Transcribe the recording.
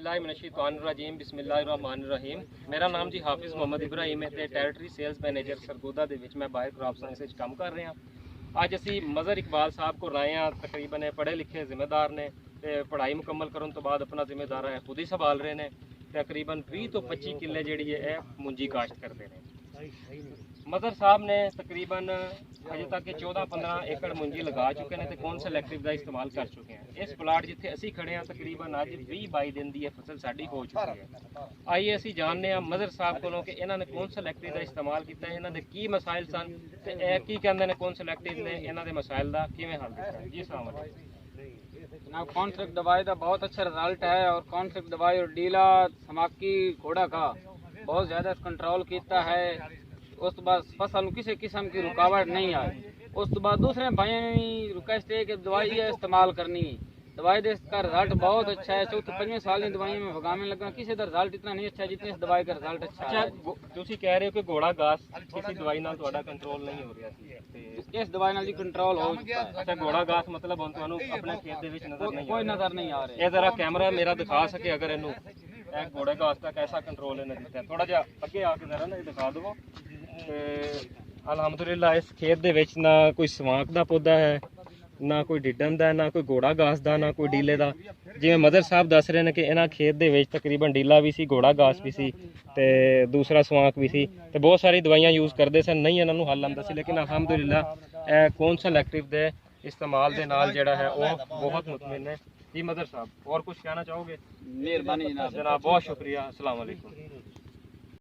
औज़ुबिल्लाहिमिनश्शैतानिर्रजीम बिस्मिल्लाहिर्रहमानिर्रहीम। मेरा नाम जी हाफिज़ मोहम्मद इब्राहिम है ते टैरिटरी सेल्स मैनेजर सरगोदा दे विच मैं बायर क्रॉप साइंस विच काम कर रहा। अज असी मज़हर इकबाल साहब को आए हैं। तकरीबन पढ़े लिखे जिम्मेदार ने ते पढ़ाई मुकम्मल करने तो बाद अपना जिम्मेदार है खुद ही संभाल रहे हैं। तकरीबन 20 तो 25 किले जी है मुंजी काश्त करते हैं। मदर साहब ने तकरीबन अजे तक 14-15 एकड़ मुंजी लगा चुके हैं तो कौन सा इलेक्ट्रिक का इस्तेमाल कर चुके हैं। इस प्लाट जिथे असी खड़े हैं तकरीबन अज 20-22 दिन की फसल साड़ी हो चुकी है। आइए असी जानने मदर साहब को कि इन्होंने कौन सा इलेक्ट्रिक का इस्तेमाल किया, इन्होंने की मसाइल सन ते की कहते हैं कौन सा इलेक्ट्रिक ने इन्होंने मसाइल का किवें हल किया। जी अस्सलाम वालेकुम जनाब, कॉन्ट्रैक्ट दवाई का बहुत अच्छा रिजल्ट है और कॉन्ट्रैक्ट दवाई और डीला समाकी घोड़ा का बहुत ज़्यादा कंट्रोल किया है। उस तो बाद फसल किसी किस्म की रुकावट नहीं आई। उस तो बाद दूसरे भाई रिक्वेस्ट है कि दवाई है इस्तेमाल करनी। दवाई दे इसका रिजल्ट बहुत अच्छा है। 4-5 साल की दवाई में भगाने लगा किसी का रिजल्ट इतना नहीं अच्छा जितने इस दवाई का रिजल्ट अच्छा है। तुसी कह रहे हो कि घोड़ा घास किसी दवाई नाल तुहाडा कंट्रोल नहीं हो रहा सी, इस दवाई नाल कंट्रोल हो चुका है। अच्छा घोड़ा घास मतलब हुण तुहानू अपने खेत दे विच नजर नहीं आ रहा। ये जरा कैमरा मेरा दिखा सके अगर इनू घोड़े घास का कैसा कंट्रोल इन्हें दिता है। थोड़ा जिहा अगे आके जरा ना दिखा दो। अलहमदुलिल्लाह इस खेत दे विच ना कोई सवांक दा पौधा है, ना कोई डिडन दा, ना कोई घोड़ा घास दा, ना कोई डीले दा। जिवें मदर साहब दस रहे हैं कि इन्हां खेत दे विच तकरीबन डीला भी सी, घोड़ा घास भी सी ते दूसरा सवांक भी सी ते बहुत सारी दवाइयां यूज़ करते सन, नहीं इन्हां नूं हल आंदा सी। लेकिन अलहमदुलिल्लाह कौन सा इलेक्ट्रिक दे इस्तेमाल दे नाल जिहड़ा है वो बहुत मुतमिन है। जी मदर साहब और कुछ कहना चाहोगे? मेहरबानी जनाब। जनाब बहुत शुक्रिया। अस्सलाम वालेकुम।